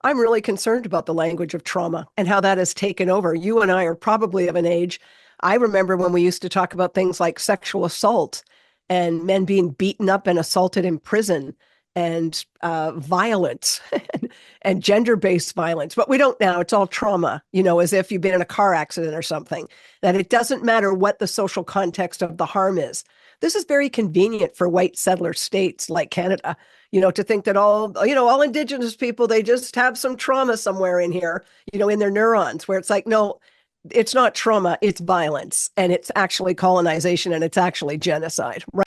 I'm really concerned about the language of trauma and how that has taken over. You and I are probably of an age. I remember when we used to talk about things like sexual assault and men being beaten up and assaulted in prison and violence and gender-based violence. But we don't now. It's all trauma, as if you've been in a car accident or something, that it doesn't matter what the social context of the harm is. This is very convenient for white settler states like Canada, to think that all Indigenous people, they just have some trauma somewhere in here, in their neurons, where it's like, no, it's not trauma, it's violence, and it's actually colonization, and it's actually genocide, right?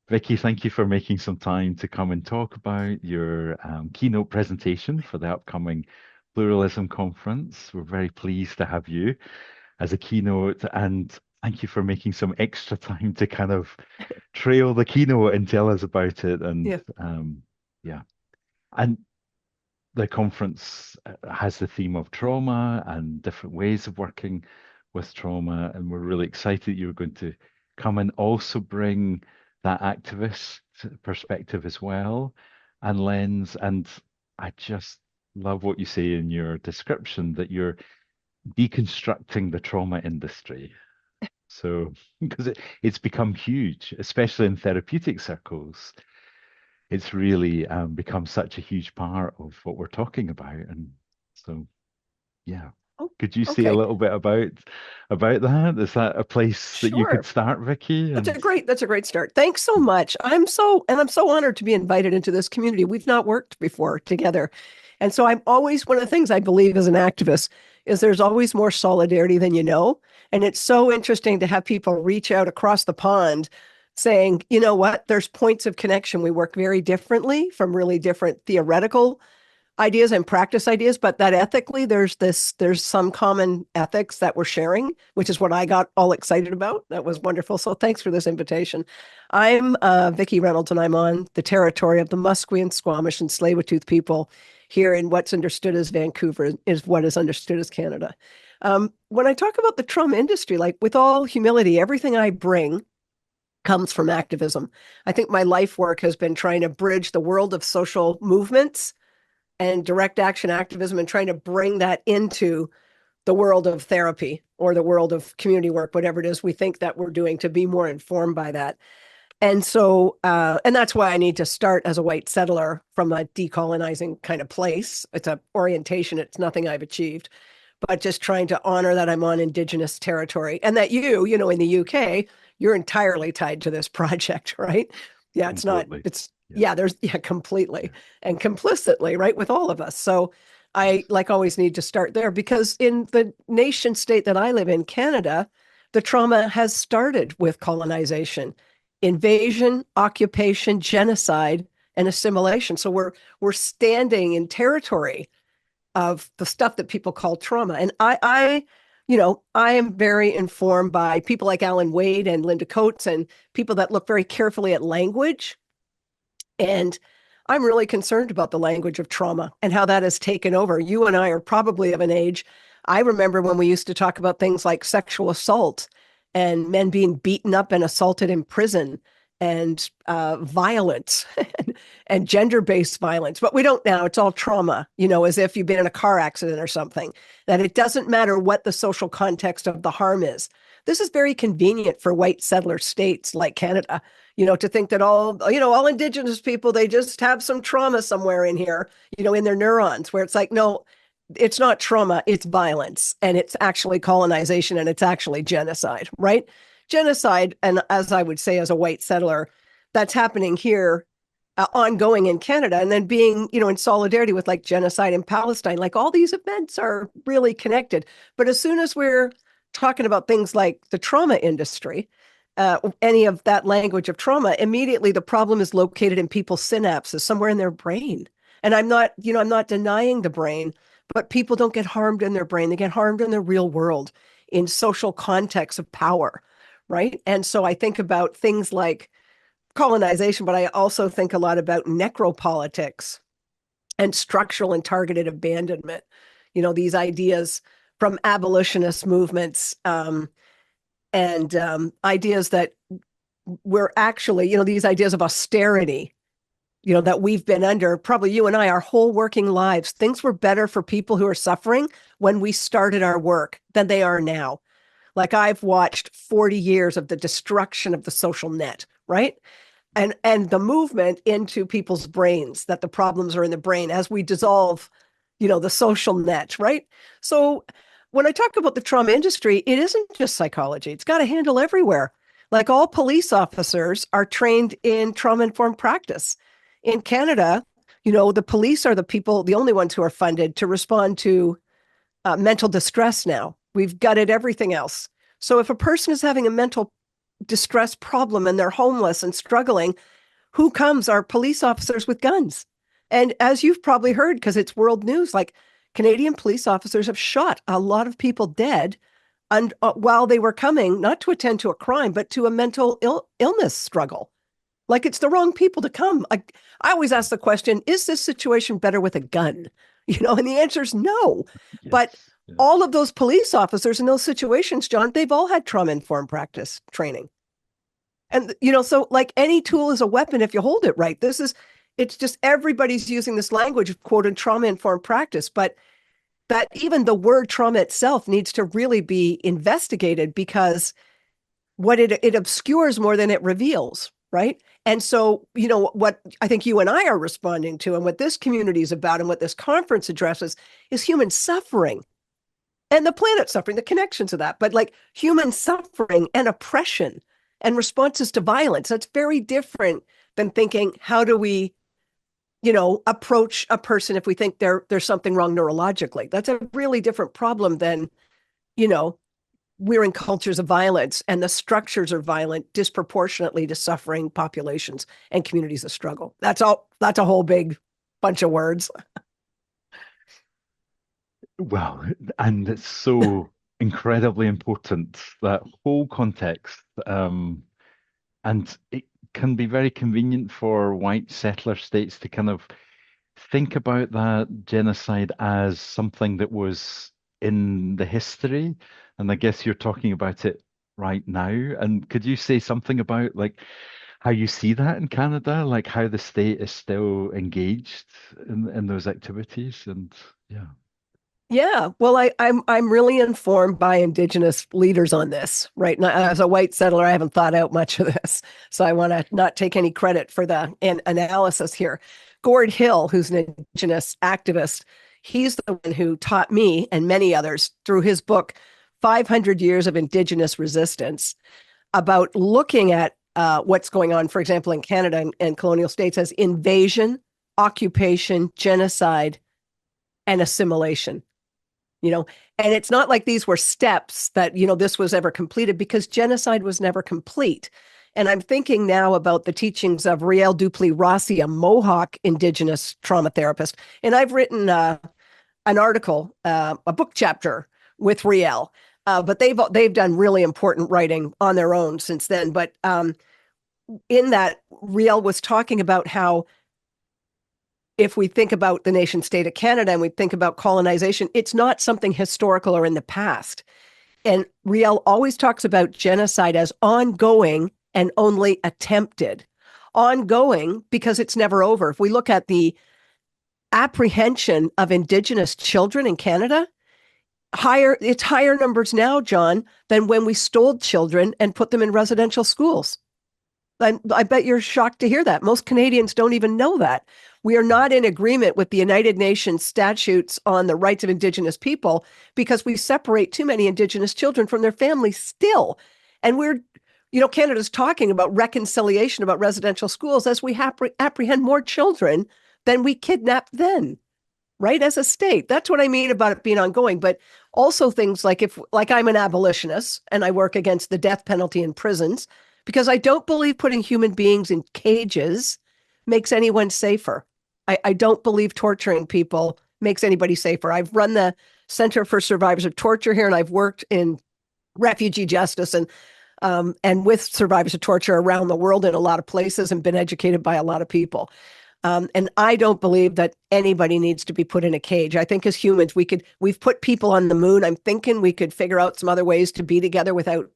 Vicky, thank you for making some time to come and talk about your keynote presentation for the upcoming Pluralism Conference. We're very pleased to have you as a keynote, and thank you for making some extra time to kind of trail the keynote and tell us about it. And Yeah. yeah, and the conference has the theme of trauma and different ways of working with trauma, and we're really excited you're going to come and also bring that activist perspective as well and lens. And I just love what you say in your description that you're deconstructing the trauma industry. So, because it's become huge, especially in therapeutic circles, it's really become such a huge part of what we're talking about. And so, yeah. Oh, Could you say a okay. little bit about that? Is that a place that you could Sure. start, Vicky? And That's a great start. Thanks so much. I'm so honored to be invited into this community. We've not worked before together. And so I'm always one of the things I believe as an activist is there's always more solidarity than you know. And it's so interesting to have people reach out across the pond saying, you know what, there's points of connection. We work very differently from really different theoretical ideas and practice ideas, but that ethically there's some common ethics that we're sharing, which is what I got all excited about. That was wonderful. So thanks for this invitation. I'm Vikki Reynolds, and I'm on the territory of the Musqueam, Squamish, and Tsleil-Waututh people here in what's understood as Vancouver is what is understood as Canada. When I talk about the trauma industry, like with all humility, everything I bring comes from activism. I think my life work has been trying to bridge the world of social movements and direct action activism and trying to bring that into the world of therapy or the world of community work, whatever it is we think that we're doing, to be more informed by that. And so, and that's why I need to start as a white settler from a decolonizing kind of place. It's a orientation. It's nothing I've achieved, but just trying to honor that I'm on Indigenous territory and that in the UK, you're entirely tied to this project, right? Yeah, it's not, completely. it's, Yeah. yeah, completely Yeah. and complicitly, right, with all of us. So I, Yes. like, always need to start there because in the nation state that I live in, Canada, the trauma has started with colonization, invasion, occupation, genocide, and assimilation. So we're standing in territory of the stuff that people call trauma. And I am very informed by people like Alan Wade and Linda Coates and people that look very carefully at language. And I'm really concerned about the language of trauma and how that has taken over. You and I are probably of an age. I remember when we used to talk about things like sexual assault and men being beaten up and assaulted in prison and violence and gender-based violence. But we don't now. It's all trauma, as if you've been in a car accident or something, that it doesn't matter what the social context of the harm is. This is very convenient for white settler states like Canada, to think that all Indigenous people, they just have some trauma somewhere in here, in their neurons, where it's like, no, it's not trauma, it's violence, and it's actually colonization, and it's actually genocide, right? Genocide, and as I would say as a white settler, that's happening here, ongoing in Canada, and then being, in solidarity with like genocide in Palestine. Like all these events are really connected. But as soon as we're talking about things like the trauma industry, any of that language of trauma, immediately the problem is located in people's synapses, somewhere in their brain. And I'm not denying the brain, but people don't get harmed in their brain. They get harmed in the real world, in social contexts of power, right? And so I think about things like colonization, but I also think a lot about necropolitics and structural and targeted abandonment. These ideas from abolitionist movements, and ideas that we're actually, these ideas of austerity, that we've been under, probably you and I, our whole working lives. Things were better for people who are suffering when we started our work than they are now. Like I've watched 40 years of the destruction of the social net, right? And the movement into people's brains, that the problems are in the brain as we dissolve, the social net, right? So when I talk about the trauma industry, it isn't just psychology. It's got a handle everywhere. Like all police officers are trained in trauma-informed practice. In Canada, the police are the only ones who are funded to respond to mental distress now. We've gutted everything else. So if a person is having a mental distress problem and they're homeless and struggling, who comes are police officers with guns. And as you've probably heard, because it's world news, like Canadian police officers have shot a lot of people dead while they were coming, not to attend to a crime, but to a mental illness struggle. Like it's the wrong people to come. I always ask the question, is this situation better with a gun? And the answer is no. Yes. But Yeah. all of those police officers in those situations, John, they've all had trauma-informed practice training. And, so like any tool is a weapon if you hold it right. It's just everybody's using this language of quote and trauma-informed practice, but that even the word trauma itself needs to really be investigated, because what it obscures more than it reveals, right? And so, what I think you and I are responding to, and what this community is about, and what this conference addresses, is human suffering and the planet suffering, the connections of that. But like human suffering and oppression and responses to violence, that's very different than thinking, how do we, approach a person if we think there's something wrong neurologically? That's a really different problem than, we're in cultures of violence and the structures are violent disproportionately to suffering populations and communities of struggle. That's a whole big bunch of words. Well, and it's so incredibly important, that whole context. And it can be very convenient for white settler states to kind of think about that genocide as something that was in the history. And I guess you're talking about it right now. And could you say something about like how you see that in Canada, like how the state is still engaged in those activities? And yeah. Yeah, well, I'm really informed by Indigenous leaders on this, right? Now, as a white settler, I haven't thought out much of this, so I want to not take any credit for the analysis here. Gord Hill, who's an Indigenous activist, he's the one who taught me and many others through his book, 500 Years of Indigenous Resistance, about looking at what's going on, for example, in Canada and colonial states as occupation, genocide, and assimilation. And it's not like these were steps that, this was ever completed, because genocide was never complete. And I'm thinking now about the teachings of Riel Dupley Rossi, a Mohawk Indigenous trauma therapist. And I've written an article, a book chapter with Riel, but they've done really important writing on their own since then. But in that, Riel was talking about how, if we think about the nation state of Canada and we think about colonization, it's not something historical or in the past. And Riel always talks about genocide as ongoing and only attempted. Ongoing because it's never over. If we look at the apprehension of Indigenous children in Canada, it's higher numbers now, John, than when we stole children and put them in residential schools. And I bet you're shocked to hear that. Most Canadians don't even know that. We are not in agreement with the United Nations statutes on the rights of Indigenous people because we separate too many Indigenous children from their families still. And Canada's talking about reconciliation about residential schools as we apprehend more children than we kidnap then, right? As a state. That's what I mean about it being ongoing. But also things like I'm an abolitionist and I work against the death penalty in prisons, because I don't believe putting human beings in cages makes anyone safer. I don't believe torturing people makes anybody safer. I've run the Center for Survivors of Torture here, and I've worked in refugee justice. And and with survivors of torture around the world in a lot of places and been educated by a lot of people. And I don't believe that anybody needs to be put in a cage. I think as humans, we've put people on the moon. I'm thinking we could figure out some other ways to be together without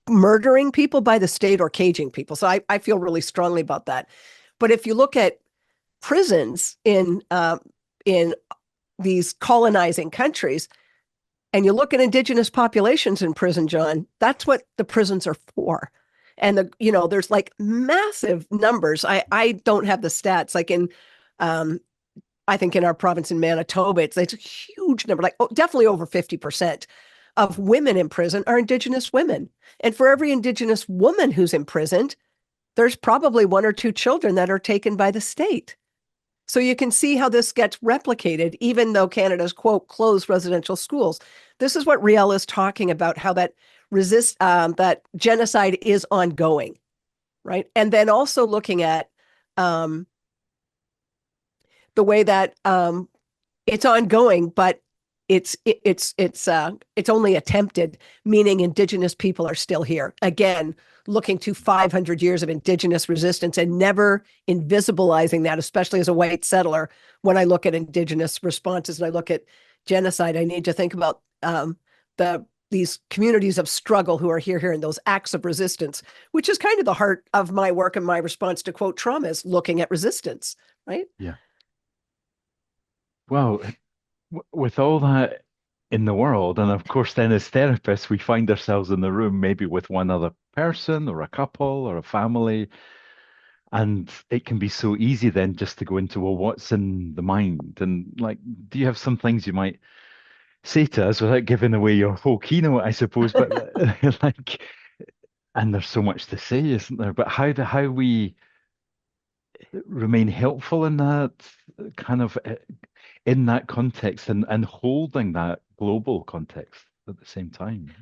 murdering people by the state or caging people. So I feel really strongly about that. But if you look at prisons in these colonizing countries, and you look at indigenous populations in prison, John, that's what the prisons are for. And there's like massive numbers. I don't have the stats. Like I think in our province in Manitoba, it's a huge number, like definitely over 50% of women in prison are Indigenous women. And for every Indigenous woman who's imprisoned, there's probably one or two children that are taken by the state. So you can see how this gets replicated, even though Canada's, quote, closed residential schools. This is what Riel is talking about, how that that genocide is ongoing, right? And then also looking at the way that it's ongoing, but it's only attempted, meaning Indigenous people are still here. Again, looking to 500 years of Indigenous resistance and never invisibilizing that, especially as a white settler. When I look at Indigenous responses and I look at genocide, I need to think about these communities of struggle who are here and those acts of resistance, which is kind of the heart of my work and my response to, quote, trauma, is looking at resistance, right? Yeah. Well, with all that in the world, and of course, then as therapists, we find ourselves in the room maybe with one other person or a couple or a family. And it can be so easy then just to go into, well, what's in the mind? And like, do you have some things you might say to us without giving away your whole keynote, I suppose? But like, and there's so much to say, isn't there? But how we remain helpful in that kind of in that context and holding that global context at the same time.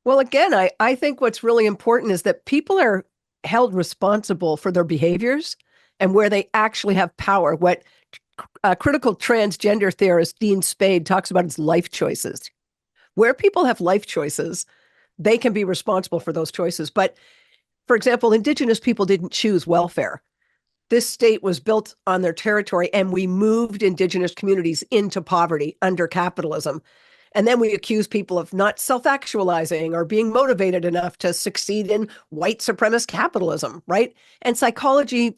Well, again, I think what's really important is that people are held responsible for their behaviors and where they actually have power. What critical transgender theorist Dean Spade talks about is life choices. Where people have life choices, they can be responsible for those choices. But for example, Indigenous people didn't choose welfare. This state was built on their territory, and we moved Indigenous communities into poverty under capitalism. And then we accuse people of not self-actualizing or being motivated enough to succeed in white supremacist capitalism, right? And psychology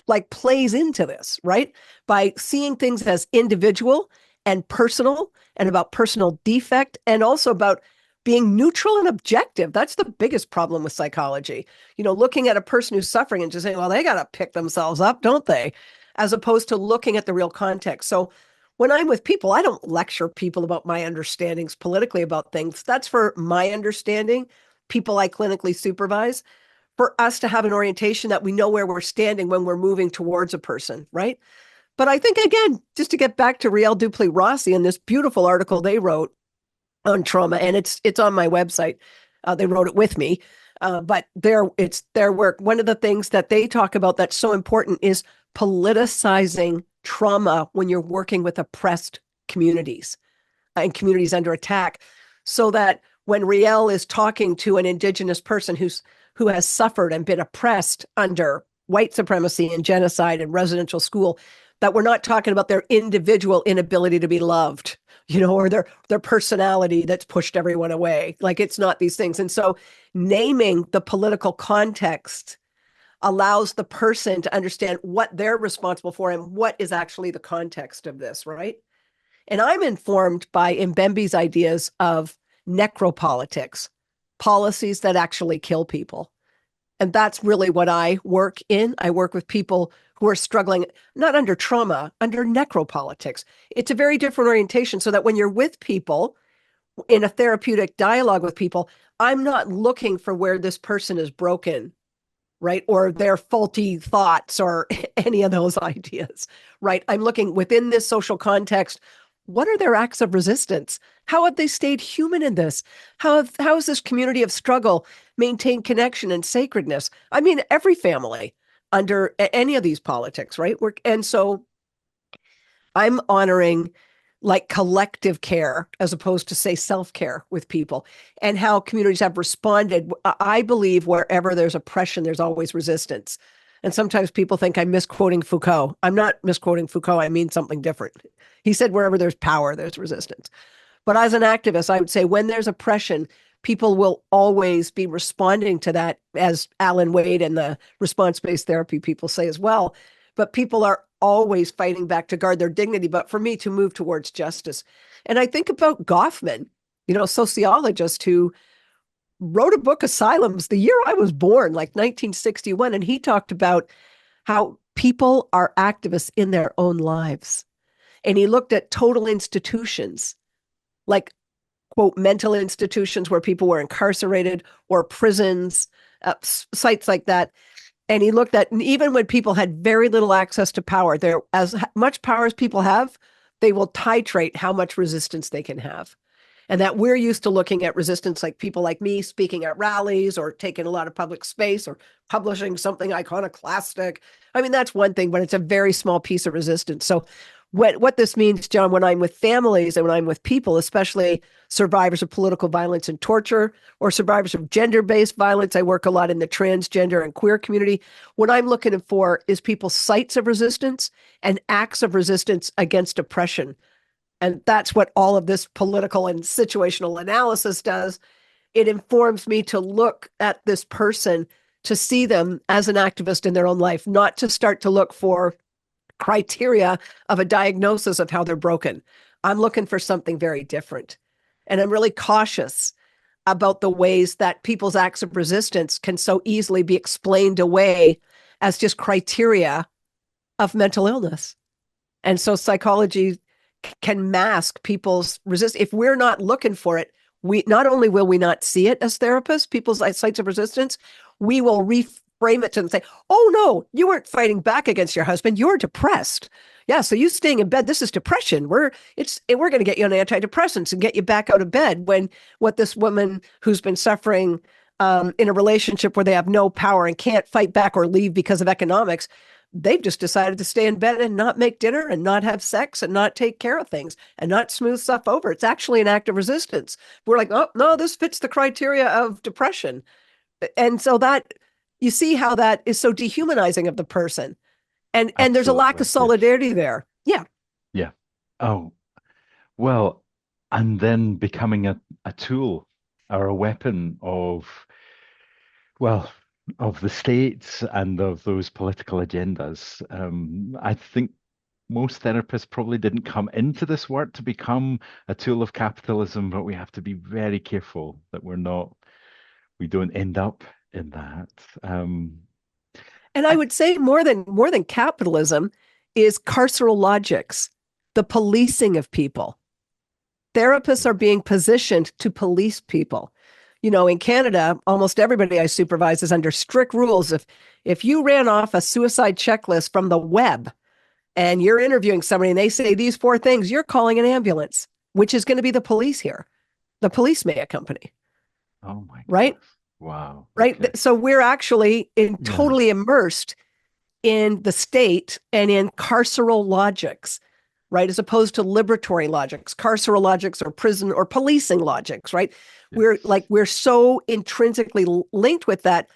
like plays into this, right? By seeing things as individual and personal and about personal defect and also about being neutral and objective. That's the biggest problem with psychology. Looking at a person who's suffering and just saying, well, they got to pick themselves up, don't they? As opposed to looking at the real context. So when I'm with people, I don't lecture people about my understandings politically about things. That's for my understanding, people I clinically supervise, for us to have an orientation that we know where we're standing when we're moving towards a person, right? But I think, again, just to get back to Riel Dupley Rossi and this beautiful article they wrote on trauma, and it's on my website. They wrote it with me, but it's their work. One of the things that they talk about that's so important is politicizing trauma when you're working with oppressed communities and communities under attack, so that when Riel is talking to an Indigenous person who has suffered and been oppressed under white supremacy and genocide and residential school, that we're not talking about their individual inability to be loved, or their personality that's pushed everyone away. Like, it's not these things. And so naming the political context allows the person to understand what they're responsible for and what is actually the context of this, right? And I'm informed by Mbembe's ideas of necropolitics, policies that actually kill people. And that's really what I work in. I work with people who are struggling, not under trauma, under necropolitics. It's a very different orientation, so that when you're with people in a therapeutic dialogue with people, I'm not looking for where this person is broken, right? Or their faulty thoughts or any of those ideas, right? I'm looking within this social context. What are their acts of resistance? How have they stayed human in this? How has this community of struggle maintained connection and sacredness? I mean, every family under any of these politics, right? And so I'm honoring like collective care as opposed to, say, self-care with people, and how communities have responded. I believe wherever there's oppression, there's always resistance. And sometimes people think I'm misquoting Foucault. I'm not misquoting Foucault. I mean something different. He said wherever there's power, there's resistance. But as an activist, I would say when there's oppression, people will always be responding to that, as Alan Wade and the response-based therapy people say as well. But people are always fighting back to guard their dignity, but for me to move towards justice. And I think about Goffman, a sociologist who wrote a book, Asylums, the year I was born, like 1961. And he talked about how people are activists in their own lives. And he looked at total institutions, like, quote, mental institutions where people were incarcerated, or prisons, sites like that. And he looked at, and even when people had very little access to power, there, as much power as people have, they will titrate how much resistance they can have. And that we're used to looking at resistance like people like me speaking at rallies or taking a lot of public space or publishing something iconoclastic. I mean, that's one thing, but it's a very small piece of resistance. So what this means, John, when I'm with families and when I'm with people, especially survivors of political violence and torture, or survivors of gender-based violence, I work a lot in the transgender and queer community. What I'm looking for is people's sites of resistance and acts of resistance against oppression. And that's what all of this political and situational analysis does. It informs me to look at this person, to see them as an activist in their own life, not to start to look for criteria of a diagnosis of how they're broken. I'm looking for something very different. And I'm really cautious about the ways that people's acts of resistance can so easily be explained away as just criteria of mental illness. And so psychology can mask people's resistance. If we're not looking for it, we not only will we not see it as therapists, people's sites of resistance, we will reframe it to them and say, oh no, you weren't fighting back against your husband, you're depressed. Yeah, so you staying in bed, this is depression. We're going to get you on antidepressants and get you back out of bed, when what this woman who's been suffering in a relationship where they have no power and can't fight back or leave because of economics, they've just decided to stay in bed and not make dinner and not have sex and not take care of things and not smooth stuff over. It's actually an act of resistance. We're like, oh, no, this fits the criteria of depression. And so that, you see how that is so dehumanizing of the person. And there's a lack of Absolutely. Yes. solidarity there. Yeah. Yeah. Oh, well, and then becoming a tool or a weapon of, well, of the states and of those political agendas. I think most therapists probably didn't come into this work to become a tool of capitalism, but we have to be very careful that we don't end up in that. And I would say more than capitalism is carceral logics, the policing of people. Therapists are being positioned to police people. In Canada, almost everybody I supervise is under strict rules. If you ran off a suicide checklist from the web and you're interviewing somebody and they say these 4 things, you're calling an ambulance, which is going to be the police here. The police may accompany. Oh my right? goodness. Wow. Right. Okay. So we're actually Yeah. totally immersed in the state and in carceral logics, right? As opposed to liberatory logics, carceral logics or prison or policing logics, right? Yes. We're so intrinsically linked with that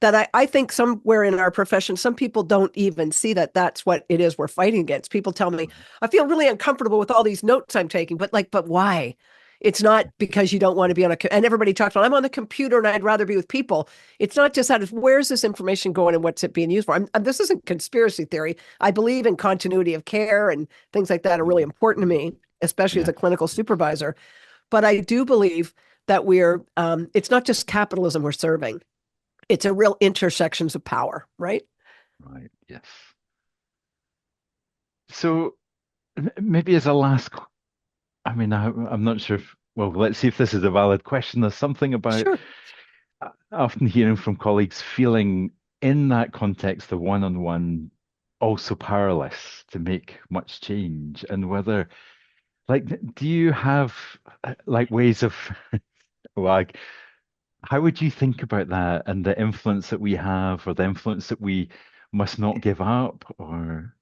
I think somewhere in our profession, some people don't even see that that's what it is we're fighting against. People tell me, Right. I feel really uncomfortable with all these notes I'm taking, but why? It's not because you don't want to be and everybody talks about, I'm on the computer and I'd rather be with people. It's not just that, it's where's this information going and what's it being used for? This isn't conspiracy theory. I believe in continuity of care, and things like that are really important to me, especially as Yeah. a clinical supervisor. But I do believe that it's not just capitalism we're serving. It's a real intersections of power, right? Right. Yes. So maybe as a last, I'm not sure if, well, let's see if this is a valid question. There's something about Sure. often hearing from colleagues feeling in that context of one-on-one also powerless to make much change, and whether, like, do you have like ways of like, how would you think about that and the influence that we have, or the influence that we must not give up, or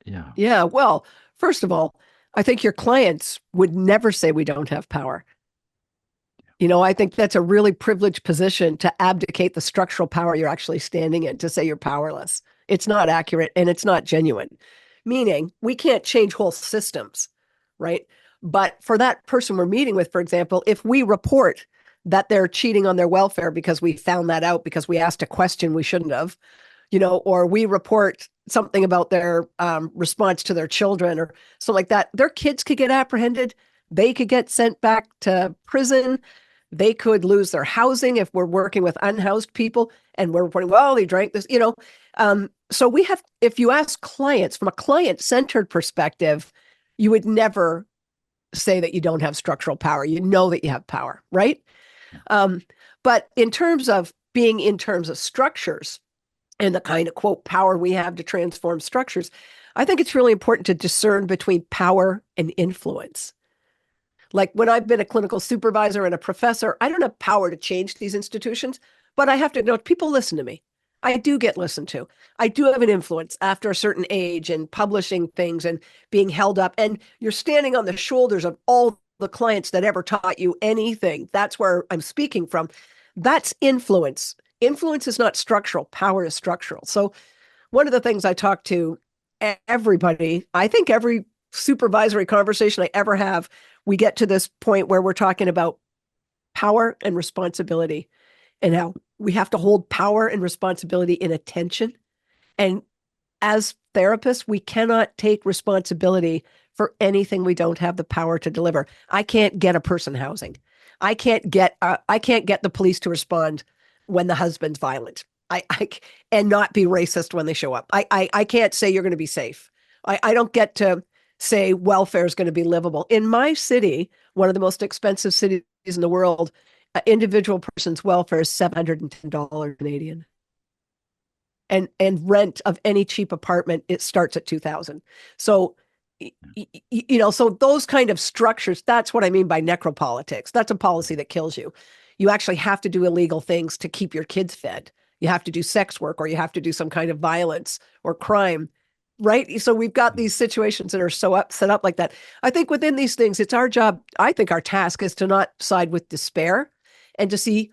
yeah. Yeah. Well, first of all, I think your clients would never say we don't have power. I think that's a really privileged position to abdicate the structural power you're actually standing in, to say you're powerless. It's not accurate and it's not genuine, meaning we can't change whole systems, right? But for that person we're meeting with, for example, if we report that they're cheating on their welfare because we found that out because we asked a question we shouldn't have, or we report something about their response to their children or something like that, their kids could get apprehended. They could get sent back to prison. They could lose their housing if we're working with unhoused people and we're reporting, well, they drank this, So we have, if you ask clients from a client-centered perspective, you would never say that you don't have structural power. You know that you have power, right? But in terms of structures and the kind of, quote, power we have to transform structures, I think it's really important to discern between power and influence. Like when I've been a clinical supervisor and a professor, I don't have power to change these institutions, but I have to know people listen to me. I do get listened to. I do have an influence after a certain age and publishing things and being held up. And you're standing on the shoulders of all the clients that ever taught you anything. That's where I'm speaking from. That's influence. Influence is not structural. Power is structural. So one of the things I talk to everybody, I think every supervisory conversation I ever have, we get to this point where we're talking about power and responsibility and how we have to hold power and responsibility in attention. And as therapists, we cannot take responsibility for anything we don't have the power to deliver. I can't get a person housing. I can't get the police to respond when the husband's violent. And not be racist when they show up. I can't say you're going to be safe. I don't get to say welfare is going to be livable. In my city, one of the most expensive cities in the world, an individual person's welfare is $710 Canadian. And rent of any cheap apartment, it starts at 2,000. So, so those kind of structures, that's what I mean by necropolitics. That's a policy that kills you. You actually have to do illegal things to keep your kids fed. You have to do sex work or you have to do some kind of violence or crime, right? So we've got these situations that are set up like that. I think within these things, it's our job. I think our task is to not side with despair and to see,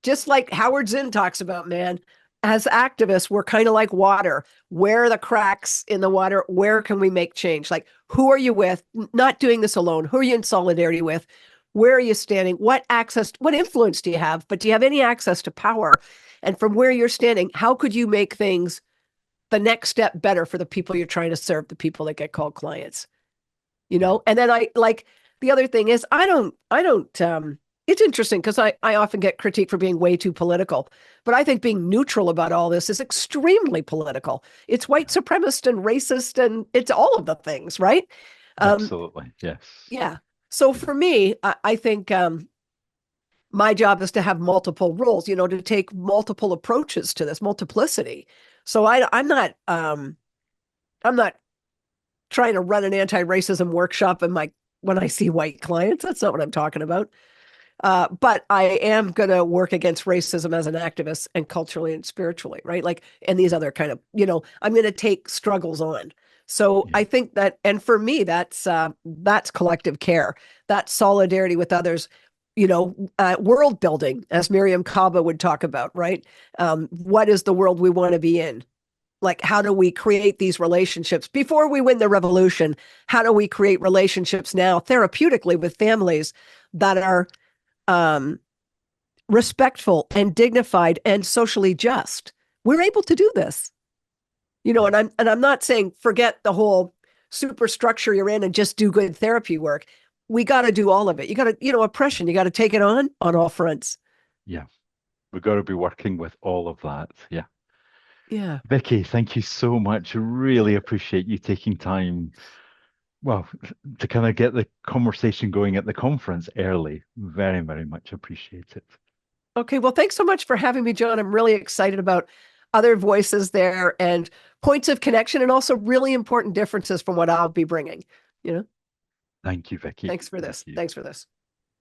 just like Howard Zinn talks about, man, as activists, we're kind of like water. Where are the cracks in the water? Where can we make change? Like, who are you with? Not doing this alone. Who are you in solidarity with? Where are you standing? What influence do you have? But do you have any access to power? And from where you're standing, how could you make things the next step better for the people you're trying to serve, the people that get called clients? And then the other thing is, it's interesting because I often get critique for being way too political, but I think being neutral about all this is extremely political. It's white supremacist and racist, and it's all of the things, right? Absolutely, yes. Yeah. So for me, I think my job is to have multiple roles, to take multiple approaches to this, multiplicity. So I'm not trying to run an anti-racism workshop when I see white clients. That's not what I'm talking about. But I am going to work against racism as an activist and culturally and spiritually, right? And these other kind of, I'm going to take struggles on. So I think that, and for me, that's collective care, that's solidarity with others, world building, as Miriam Kaba would talk about, right? What is the world we want to be in? Like, how do we create these relationships before we win the revolution? How do we create relationships now therapeutically with families that are respectful and dignified and socially just? We're able to do this, and I'm not saying forget the whole superstructure you're in and just do good therapy work. We got to do all of it. You got to, oppression, you got to take it on all fronts. Yeah. We've got to be working with all of that. Yeah. Yeah. Vikki, thank you so much. I really appreciate you taking time, well, to kind of get the conversation going at the conference early. Very, very much appreciate it. Okay. Well, thanks so much for having me, John. I'm really excited about other voices there and points of connection and also really important differences from what I'll be bringing, Thank you, Vikki. Thanks for this. Thanks for this.